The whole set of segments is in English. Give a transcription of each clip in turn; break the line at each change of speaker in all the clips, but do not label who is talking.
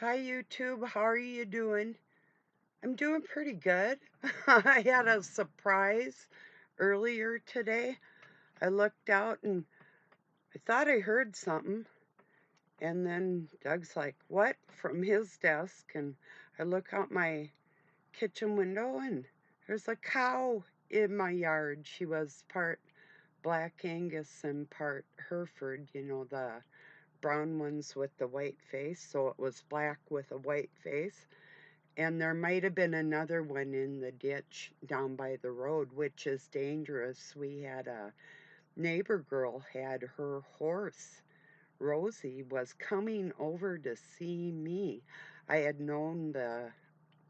Hi YouTube, how are you doing? I'm doing pretty good. I had a surprise earlier today. I looked out and I thought I heard something. And then Doug's like, "What?" from his desk. And I look out my kitchen window and there's a cow in my yard. She was part Black Angus and part Hereford, the brown ones with the white face. So it was black with a white face. And there might have been another one in the ditch down by the road, which is dangerous. We had a neighbor girl had her horse, Rosie, was coming over to see me. I had known the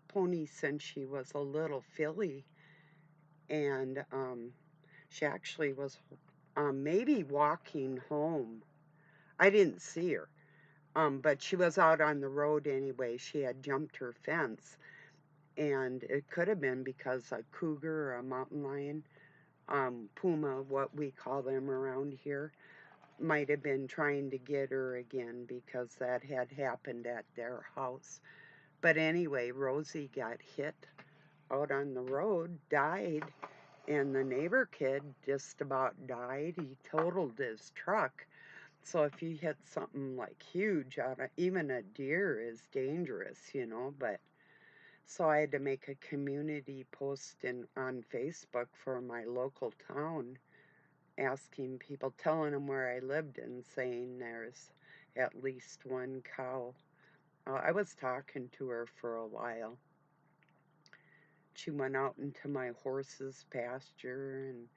pony since she was a little filly, and she actually was maybe walking home. I didn't see her, but she was out on the road anyway. She had jumped her fence, and it could have been because a cougar or a mountain lion, puma, what we call them around here, might have been trying to get her again because that had happened at their house. But anyway, Rosie got hit out on the road, died, and the neighbor kid just about died. He totaled his truck. So if you hit something like huge out of, even a deer is dangerous, but so I had to make a community post on Facebook for my local town, asking people, telling them where I lived and saying there's at least one cow. I was talking to her for a while. She went out into my horse's pasture and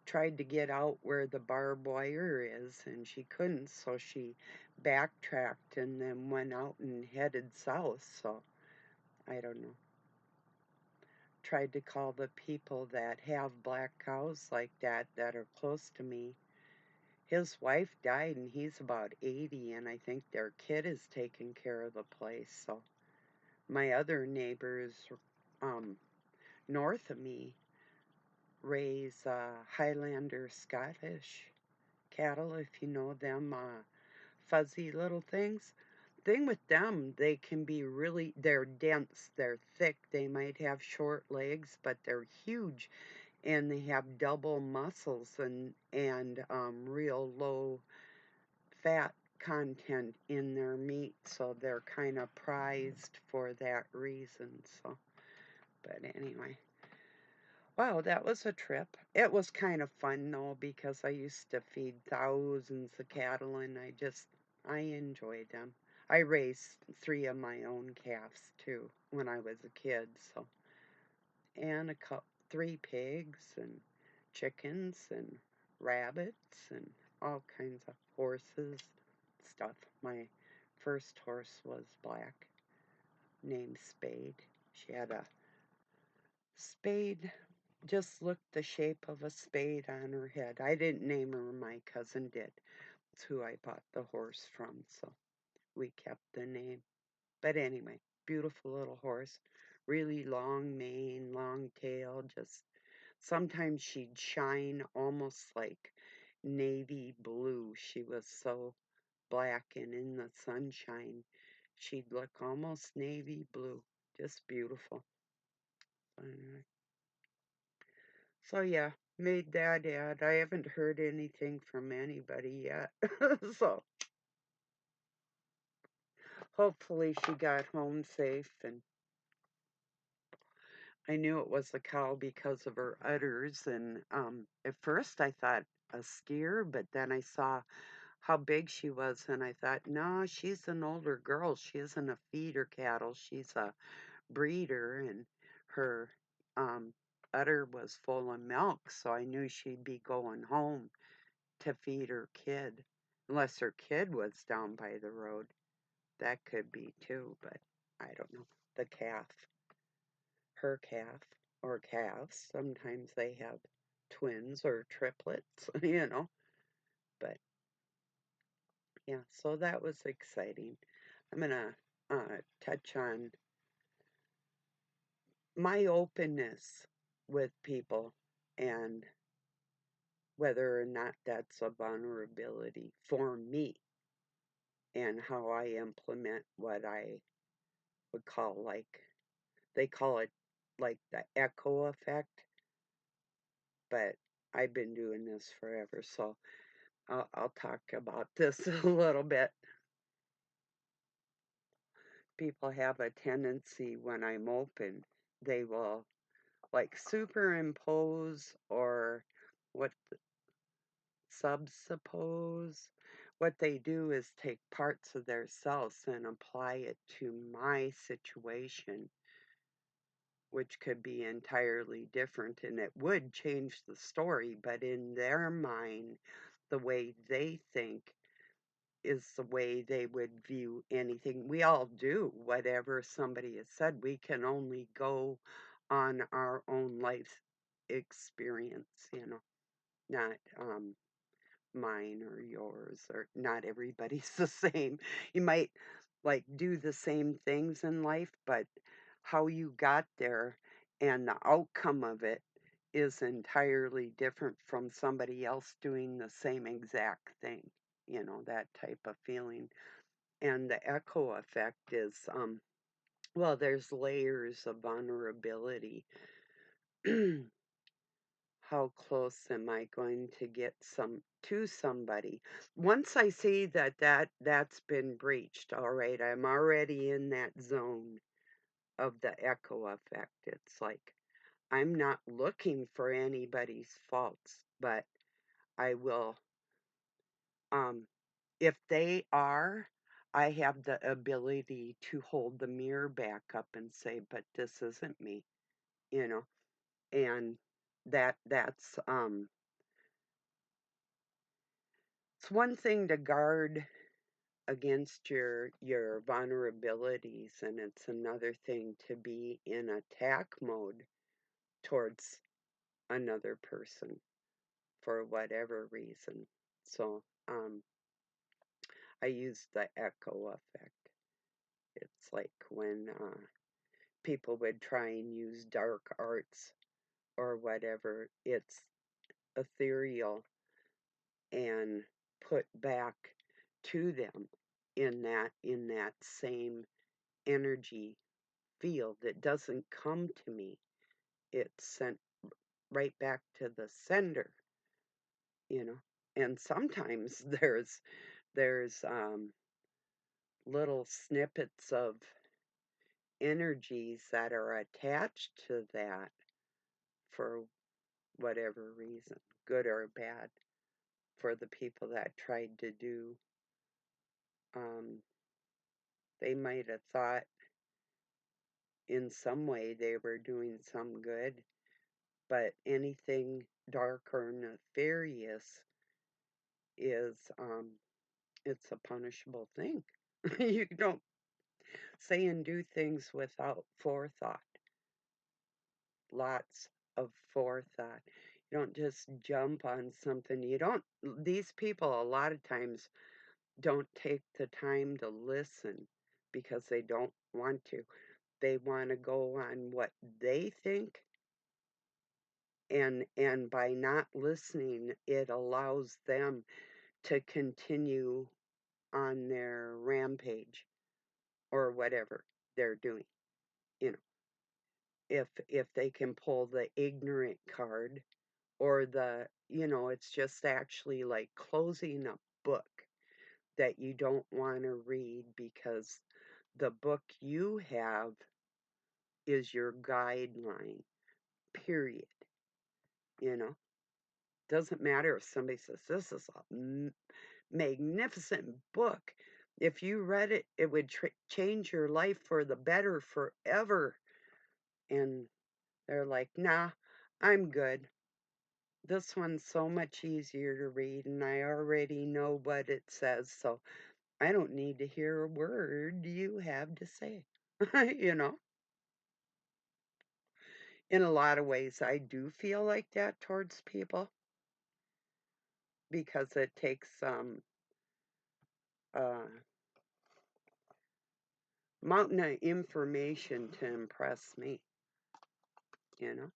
tried to get out where the barbed wire is, and she couldn't, so she backtracked and then went out and headed south. So I don't know. Tried to call the people that have black cows like that are close to me. His wife died and he's about 80, and I think their kid is taking care of the place. So my other neighbors um, north of me raise Highlander Scottish cattle, if you know them, fuzzy little things. Thing with them, they can be they're dense, they're thick, they might have short legs, but they're huge, and they have double muscles and real low fat content in their meat, so they're kind of prized for that reason. So, but anyway, wow, that was a trip. It was kind of fun though because I used to feed thousands of cattle, and I enjoyed them. I raised three of my own calves too when I was a kid, so, and three pigs and chickens and rabbits and all kinds of horses stuff. My first horse was black, named Spade. She had a spade, just looked the shape of a spade on her head. I didn't name her, my cousin did. It's who I bought the horse from, so we kept the name. But anyway, beautiful little horse, really long mane, long tail, just sometimes she'd shine almost like navy blue. She was so black, and in the sunshine, she'd look almost navy blue. Just beautiful. Anyway, so yeah, made that ad. I haven't heard anything from anybody yet. So hopefully she got home safe, and I knew it was a cow because of her udders, and at first I thought a steer, but then I saw how big she was, and I thought, no, she's an older girl. She isn't a feeder cattle. She's a breeder, and her um, udder was full of milk, so I knew she'd be going home to feed her kid, unless her kid was down by the road. That could be too, but I don't know. The calf, her calf, or calves, sometimes they have twins or triplets, but yeah, so that was exciting. I'm gonna touch on my openness with people and whether or not that's a vulnerability for me. and how I implement what I would call like, they call it like the echo effect, but I've been doing this forever, so I'll talk about this a little bit. People have a tendency when I'm open, they will like superimpose or what subsuppose. What they do is take parts of their selves and apply it to my situation, which could be entirely different and it would change the story, but in their mind, the way they think is the way they would view anything. We all do whatever somebody has said. We can only go on our own life experience, not mine or yours, or not everybody's the same. You might like do the same things in life, but how you got there and the outcome of it is entirely different from somebody else doing the same exact thing, that type of feeling. And the echo effect is, well, there's layers of vulnerability. How close am I going to get to somebody? Once I see that's been breached, all right, I'm already in that zone of the echo effect. It's like I'm not looking for anybody's faults, but I will, um if they are, I have the ability to hold the mirror back up and say, but this isn't me, you know. And that's it's one thing to guard against your vulnerabilities, and it's another thing to be in attack mode towards another person for whatever reason. So I use the echo effect. It's like when people would try and use dark arts or whatever, it's ethereal and put back to them in that same energy field. It doesn't come to me. It's sent right back to the sender, you know. And sometimes there's little snippets of energies that are attached to that for whatever reason, good or bad, for the people that tried to do. Um, they might have thought in some way they were doing some good, but anything dark or nefarious is it's a punishable thing. You don't say and do things without forethought. Lots of forethought. You don't just jump on something. You don't, these people a lot of times don't take the time to listen because they don't want to. They want to go on what they think, and by not listening, it allows them to continue on their rampage or whatever they're doing. You know, if they can pull the ignorant card, or it's just actually like closing a book that you don't want to read because the book you have is your guideline, period. You know, doesn't matter if somebody says this is a magnificent book. If you read it, it would change your life for the better forever. And they're like, nah, I'm good. This one's so much easier to read, and I already know what it says, so I don't need to hear a word you have to say. you know, in a lot of ways, I do feel like that towards people because it takes uh, mountain of information to impress me, you know,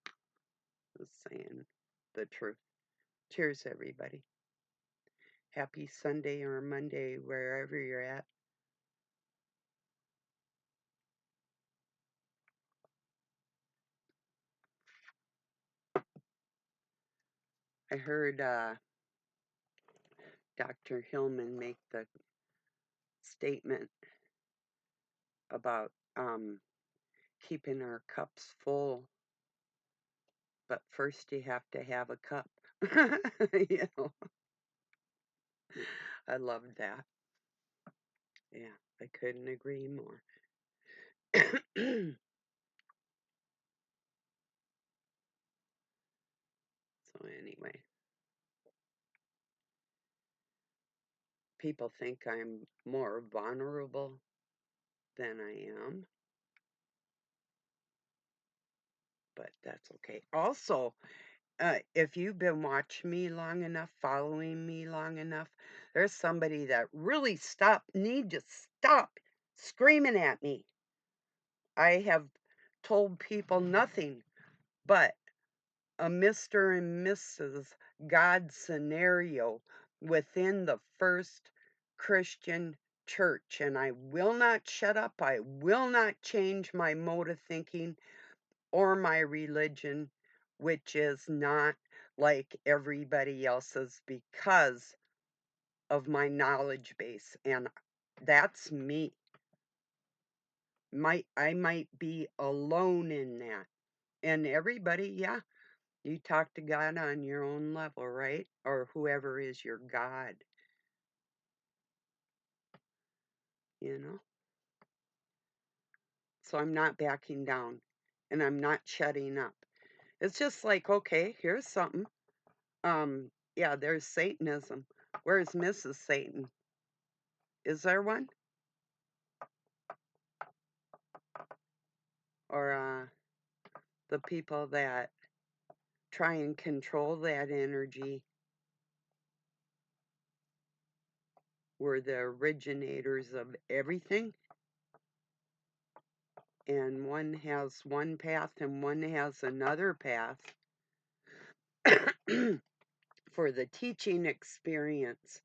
just saying the truth. Cheers, everybody. Happy Sunday or Monday, wherever you're at. I heard Dr. Hillman make the statement about keeping our cups full, but first you have to have a cup. You know, I loved that. Yeah, I couldn't agree more. So anyway, people think I'm more vulnerable than I am, but that's okay. Also, if you've been watching me long enough, following me long enough, there's somebody that really need to stop screaming at me. I have told people nothing but a Mr. and Mrs. God scenario within the first Christian church, and I will not shut up. I will not change my mode of thinking or my religion, which is not like everybody else's because of my knowledge base. And that's me. I might be alone in that. And everybody, yeah, you talk to God on your own level, right? Or whoever is your God, you know? So I'm not backing down and I'm not shutting up. It's just like, okay, here's something. Yeah, there's Satanism. Where's Mrs. Satan? Is there one? Or the people that try and control that energy were the originators of everything, and one has one path and one has another path for the teaching experience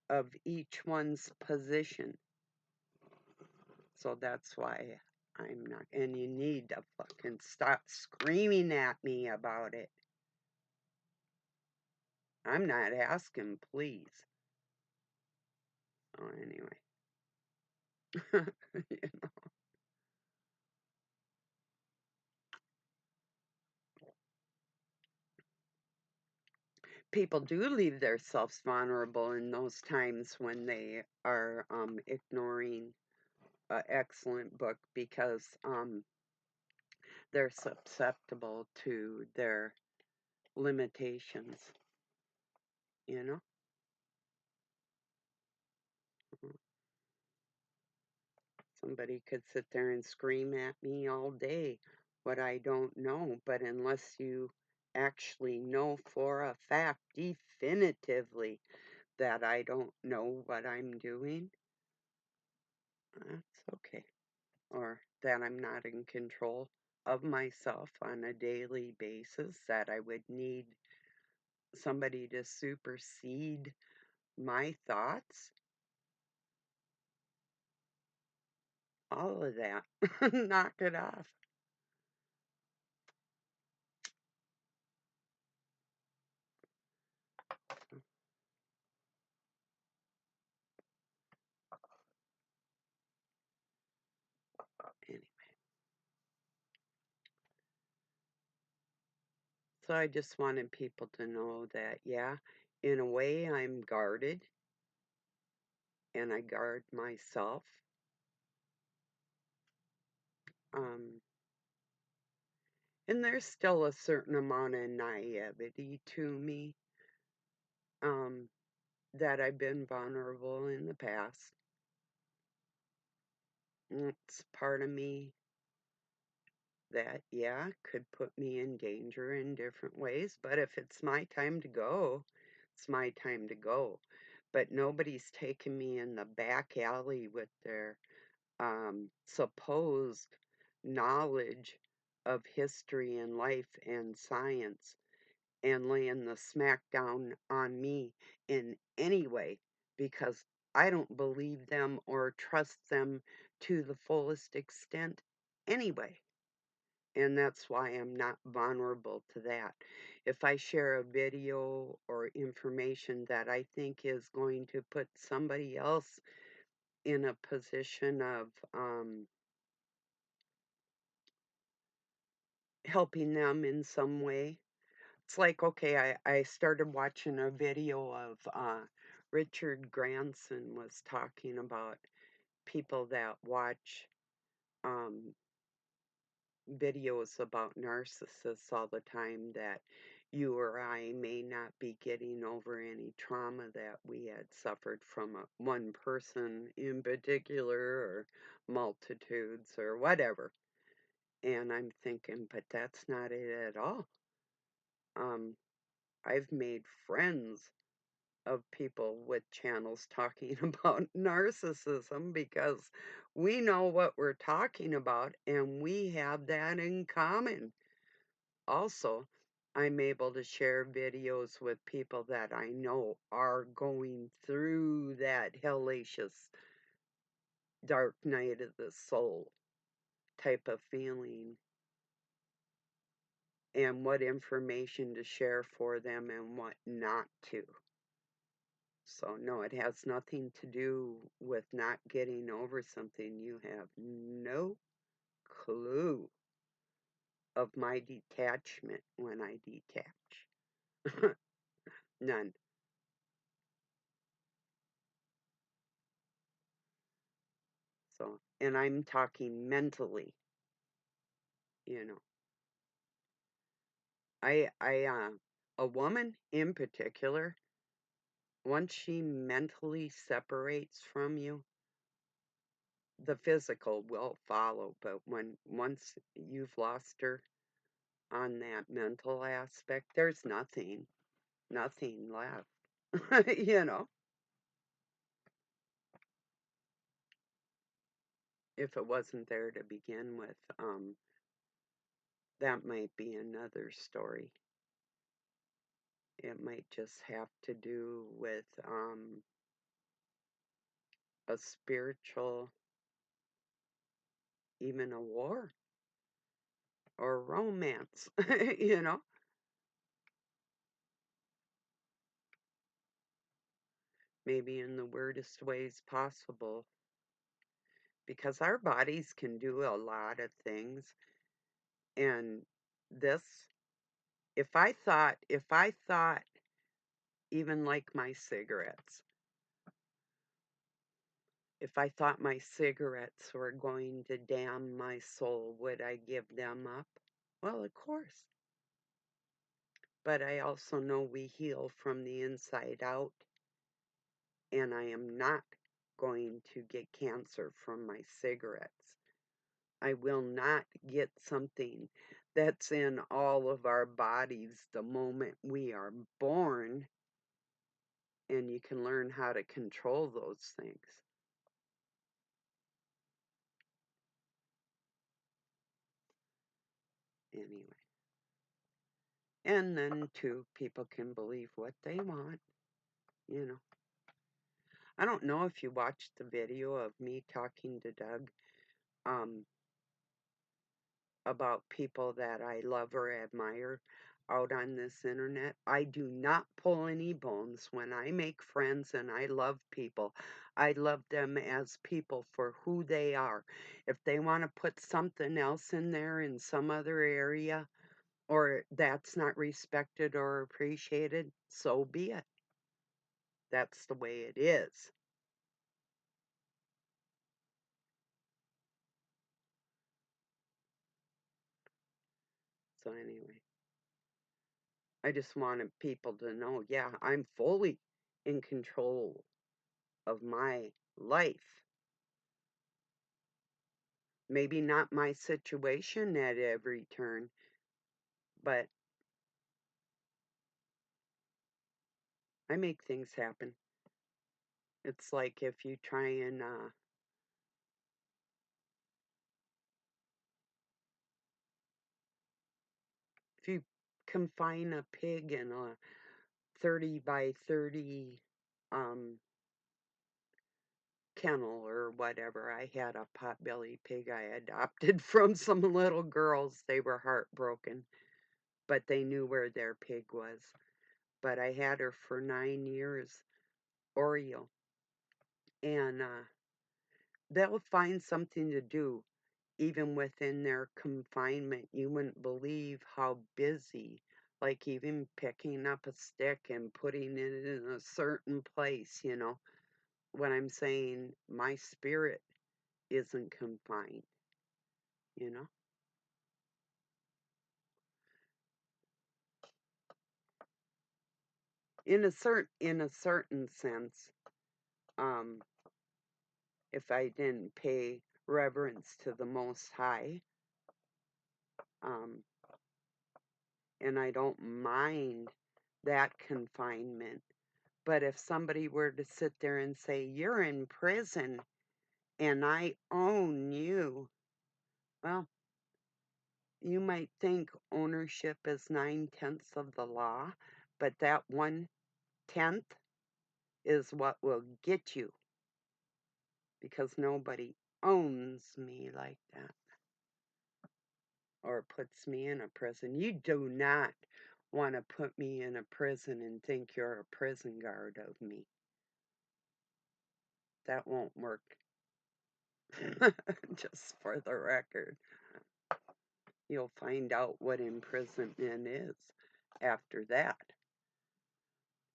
of each one's position. So that's why I'm not, and you need to fucking stop screaming at me about it. I'm not asking, please. Oh, anyway. You know, people do leave themselves vulnerable in those times when they are ignoring an excellent book because they're susceptible to their limitations, you know? Mm, somebody could sit there and scream at me all day what I don't know, but unless you actually know for a fact definitively that I don't know what I'm doing, that's okay. Or that I'm not in control of myself on a daily basis, that I would need somebody to supersede my thoughts, all of that. Knock it off. Anyway, so I just wanted people to know that, yeah, in a way, I'm guarded and I guard myself. Um, and there's still a certain amount of naivety to me that I've been vulnerable in the past. It's part of me that, yeah, could put me in danger in different ways. But if it's my time to go, it's my time to go. But nobody's taking me in the back alley with their supposed knowledge of history and life and science and laying the smackdown on me in any way because I don't believe them or trust them to the fullest extent anyway. And that's why I'm not vulnerable to that. If I share a video or information that I think is going to put somebody else in a position of helping them in some way, it's like, okay, I started watching a video of Richard Granson was talking about people that watch um, videos about narcissists all the time that you or I may not be getting over any trauma that we had suffered from one person in particular or multitudes or whatever. And I'm thinking, but that's not it at all. Um, I've made friends of people with channels talking about narcissism because we know what we're talking about and we have that in common. Also, I'm able to share videos with people that I know are going through that hellacious dark night of the soul type of feeling and what information to share for them and what not to. So, no, it has nothing to do with not getting over something. You have no clue of my detachment when I detach. None. So, and I'm talking mentally, you know. A woman in particular, once she mentally separates from you, the physical will follow. But once you've lost her on that mental aspect, there's nothing left, you know, if it wasn't there to begin with. That might be another story. It might just have to do with a spiritual, even a war or romance, you know, maybe in the weirdest ways possible. Because our bodies can do a lot of things. And this, if I thought, even like my cigarettes, if I thought my cigarettes were going to damn my soul, would I give them up? Well, of course. But I also know we heal from the inside out, and I am not going to get cancer from my cigarettes. I will not get something that's in all of our bodies the moment we are born, and you can learn how to control those things. Anyway. And then, too, people can believe what they want, you know. I don't know if you watched the video of me talking to Doug um, about people that I love or admire out on this internet. I do not pull any bones when I make friends and I love people. I love them as people for who they are. If they want to put something else in there in some other area or that's not respected or appreciated, so be it. That's the way it is. So, anyway, I just wanted people to know, yeah, I'm fully in control of my life. Maybe not my situation at every turn, but I make things happen. It's like if you try and, if you confine a pig in a 30 by 30 um, kennel or whatever. I had a potbelly pig I adopted from some little girls. They were heartbroken, but they knew where their pig was. But I had her for 9 years, Oreo, and they'll find something to do even within their confinement. You wouldn't believe how busy, like even picking up a stick and putting it in a certain place, you know. What I'm saying, my spirit isn't confined, you know. In a certain sense, um, if I didn't pay reverence to the Most High, um, and I don't mind that confinement. But if somebody were to sit there and say, "You're in prison and I own you," well, you might think ownership is 9/10 of the law, but that 1/10 is what will get you, because nobody owns me like that or puts me in a prison. You do not want to put me in a prison and think you're a prison guard of me. That won't work. Just for the record, you'll find out what imprisonment is after that.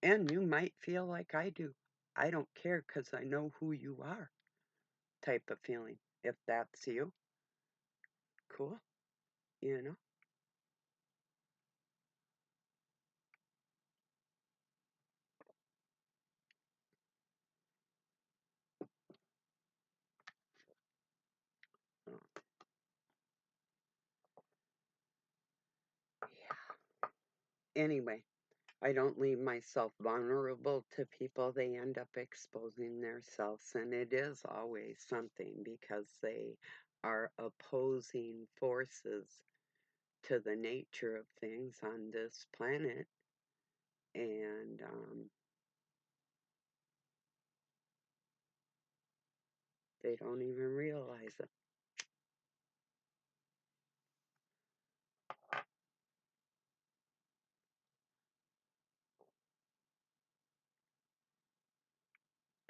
And you might feel like I do. I don't care because I know who you are, type of feeling. If that's you, cool, you know. Oh, yeah. Anyway, I don't leave myself vulnerable to people. They end up exposing themselves, and it is always something because they are opposing forces to the nature of things on this planet, and they don't even realize it.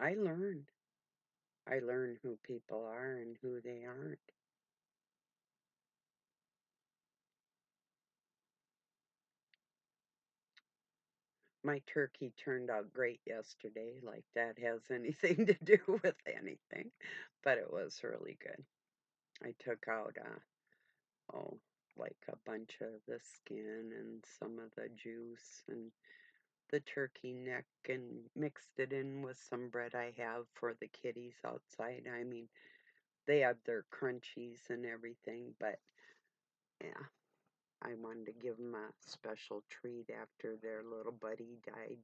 I learned. I learn who people are and who they aren't. My turkey turned out great yesterday, like that has anything to do with anything, but it was really good. I took out, oh, like a bunch of the skin and some of the juice and the turkey neck and mixed it in with some bread I have for the kitties outside. I mean, they have their crunchies and everything, but yeah, I wanted to give them a special treat after their little buddy died.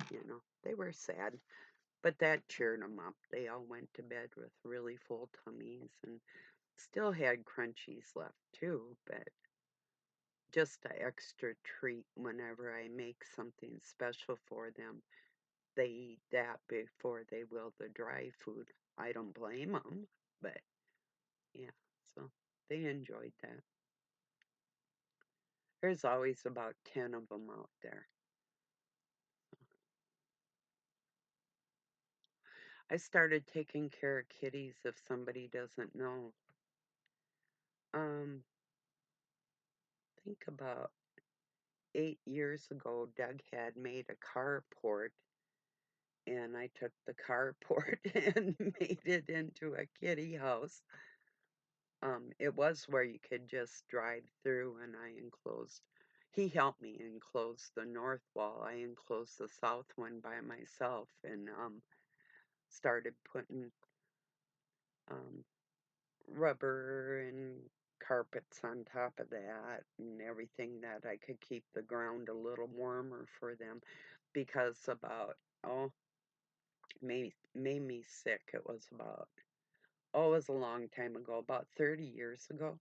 You know, they were sad, but that cheered them up. They all went to bed with really full tummies and still had crunchies left too, but just an extra treat whenever I make something special for them. They eat that before they will the dry food. I don't blame them, but yeah, so they enjoyed that. There's always about 10 of them out there. I started taking care of kitties if somebody doesn't know. Um, think about 8 years ago, Doug had made a carport, and I took the carport and made it into a kitty house. It was where you could just drive through, and I enclosed. He helped me enclose the north wall. I enclosed the south one by myself, and started putting um, rubber and carpets on top of that and everything that I could keep the ground a little warmer for them, because about, oh, made me sick. It was about, oh, it was a long time ago, about 30 years ago,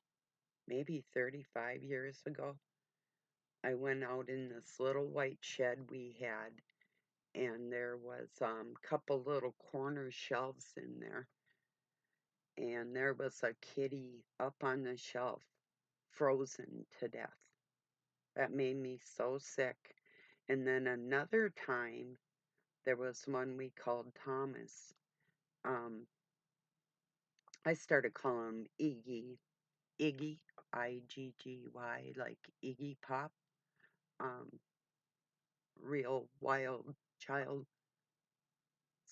maybe 35 years ago. I went out in this little white shed we had, and there was a couple little corner shelves in there, and there was a kitty up on the shelf, frozen to death. That made me so sick. And then another time, there was one we called Thomas. Um, I started calling him Iggy, Iggy, like Iggy Pop, um, real wild child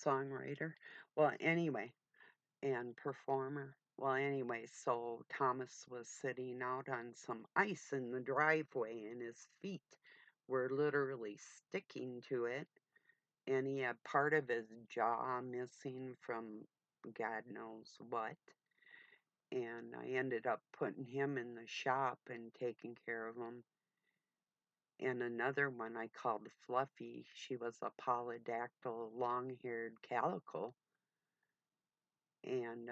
songwriter. Well, anyway, and performer. Well, anyway, so Thomas was sitting out on some ice in the driveway, and his feet were literally sticking to it, and he had part of his jaw missing from God knows what. And I ended up putting him in the shop and taking care of him. And another one I called Fluffy. She was a polydactyl, long-haired calico, and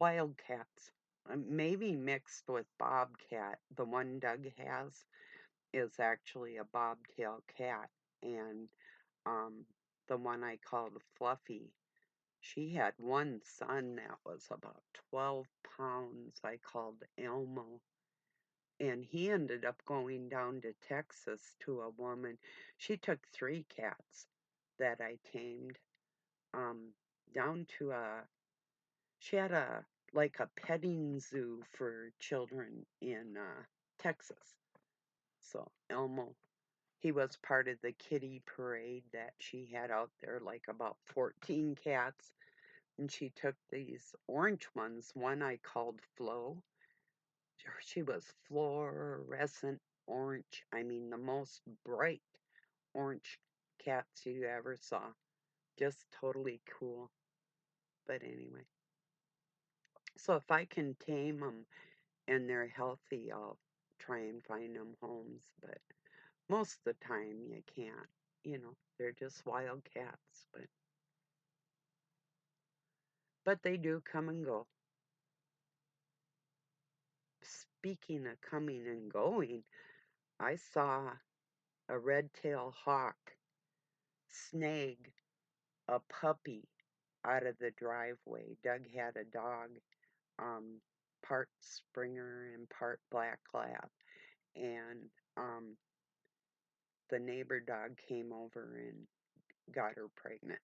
wildcats. Maybe mixed with bobcat. The one Doug has is actually a bobtail cat, and um, the one I called Fluffy, she had one son that was about 12 pounds. I called Elmo, and he ended up going down to Texas to a woman. She took three cats that I tamed um, down to a. She had a like a petting zoo for children in Texas. So Elmo, he was part of the kitty parade that she had out there, like about 14 cats. And she took these orange ones. One I called Flo. She was fluorescent orange. I mean, the most bright orange cats you ever saw. Just totally cool. But anyway, so if I can tame them and they're healthy, I'll try and find them homes. But most of the time, you can't. They're just wild cats. But they do come and go. Speaking of coming and going, I saw a red-tailed hawk snag a puppy out of the driveway. Doug had a dog, um, part Springer and part Black Lab, and um, the neighbor dog came over and got her pregnant.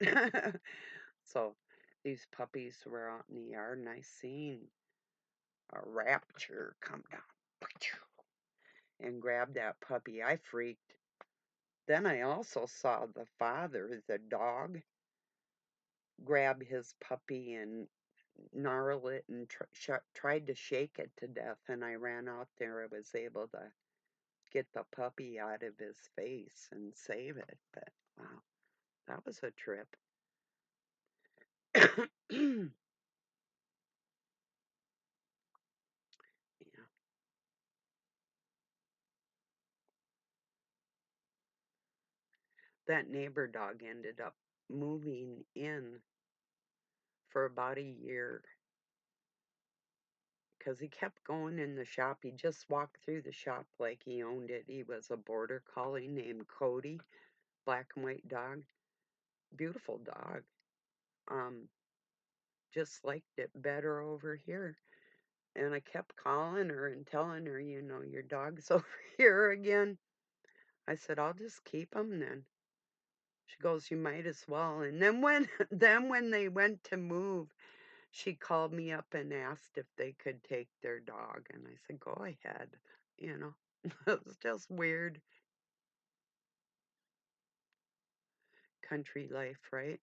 So these puppies were out in the yard, and I seen a raptor come down and grab that puppy. I freaked. Then I also saw the father, the dog, grab his puppy and gnarl it and tried to shake it to death. And I ran out there. I was able to get the puppy out of his face and save it. But wow, that was a trip. Yeah, that neighbor dog ended up moving in for about a year because he kept going in the shop. He just walked through the shop like he owned it. He was a border collie named Cody, black and white dog. Beautiful dog. Um, just liked it better over here. And I kept calling her and telling her, your dog's over here again. I said, I'll just keep him then. She goes, you might as well. And then when then when they went to move, she called me up and asked if they could take their dog. And I said, go ahead. You know, it's just weird country life, right?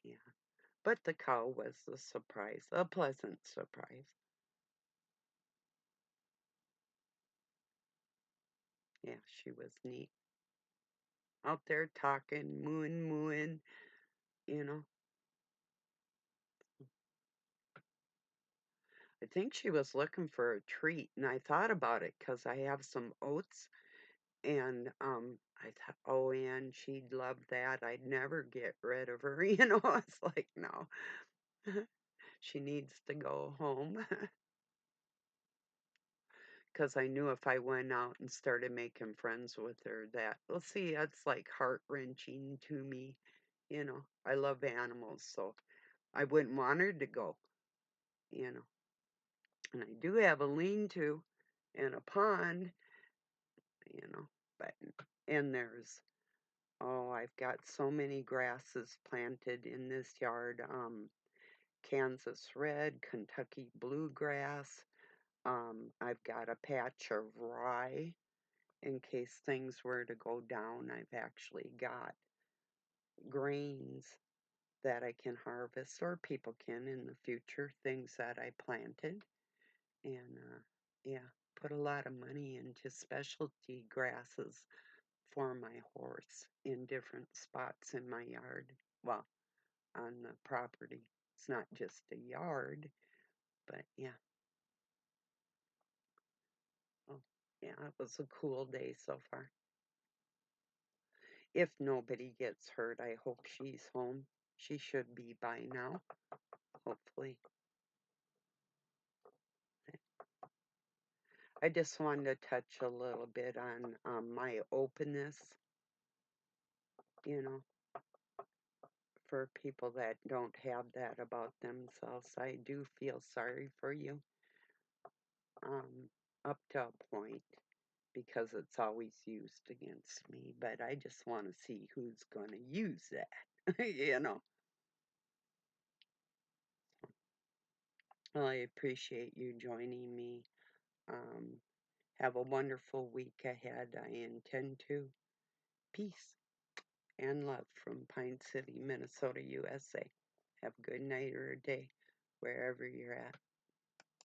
Yeah. But the cow was a surprise, a pleasant surprise. Yeah, she was neat. Out there talking, mooing, mooing, you know. I think she was looking for a treat, and I thought about it because I have some oats, and I thought, oh, and she'd love that. I'd never get rid of her, It's like, no, she needs to go home. because I knew if I went out and started making friends with her, that, well, see, that's like heart wrenching to me. You know, I love animals, so I wouldn't want her to go, you know. And I do have a lean to and a pond, you know, but, and there's, oh, I've got so many grasses planted in this yard. Kansas red, Kentucky bluegrass. I've got a patch of rye in case things were to go down. I've actually got grains that I can harvest, or people can in the future, things that I planted. And yeah, put a lot of money into specialty grasses for my horse in different spots in my yard. Well, on the property. It's not just a yard, but yeah. Oh, yeah, it was a cool day so far. If nobody gets hurt, I hope she's home. She should be by now, hopefully. I just wanted to touch a little bit on my openness, you know, for people that don't have that about themselves. I do feel sorry for you, up to a point, because it's always used against me, but I just want to see who's going to use that, you know. Well, I appreciate you joining me. Um, have a wonderful week ahead. I intend to. Peace and love from Pine City, Minnesota, USA. Have a good night or a day wherever you're at.